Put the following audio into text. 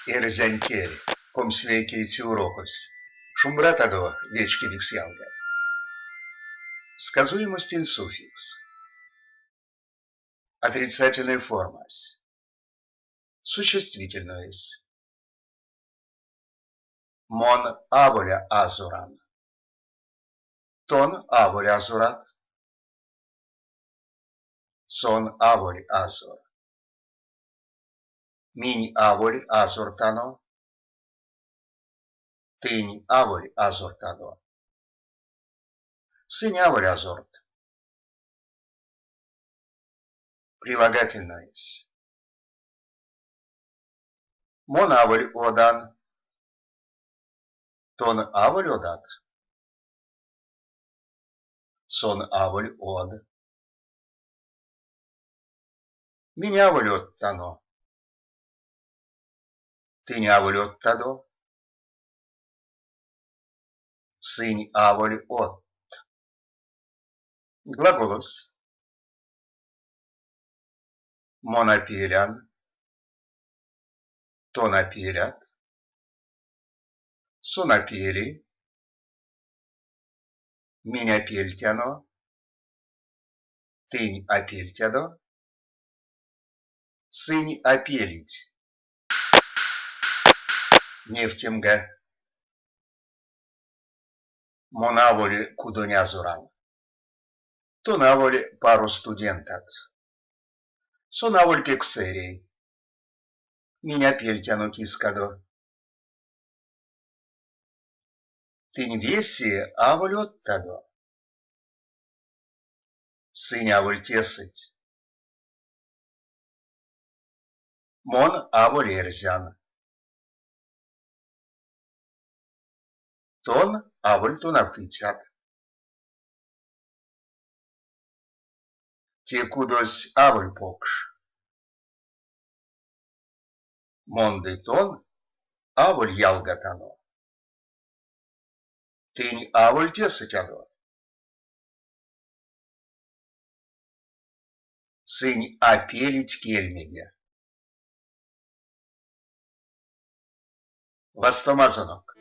Erzenkeri, kom sveikīts jūrokos, šumbratado вечкивикс явля. Сказуемостен суффикс. Отрицательная форма. Существительное. Мон аволя азуран. Тон аволь азурат. Сон аволь азур. Минь аволь азуртано. Тынь аволь азуртано. Сынь аволь азурт. Прилагательное. Мон аволь одан. Тон аволь одат. Сон аволь од. Меня волет тано. Тынь аволет тадо. Сынь аволь от. Глаголос. Монапилян. Тонапилят. Сонапили. Меня пильтяно. Тынь апильтядо. Сынь опелить. Нефтемга. Монаволи кудонязуран. Тонаволи пару студентат. Сонаволь пексерей. Меня пельтяну кискадо. Тынь веси аволь оттадо. Сынь аволь тесыть. Мон аволь эрзян. Тон аволь тонавкитят. Те кудось аволь покш. Монды тон аволь ялгатано. Тынь аволь тесытядо. Сынь апелить кельмеге. Вастомазонок.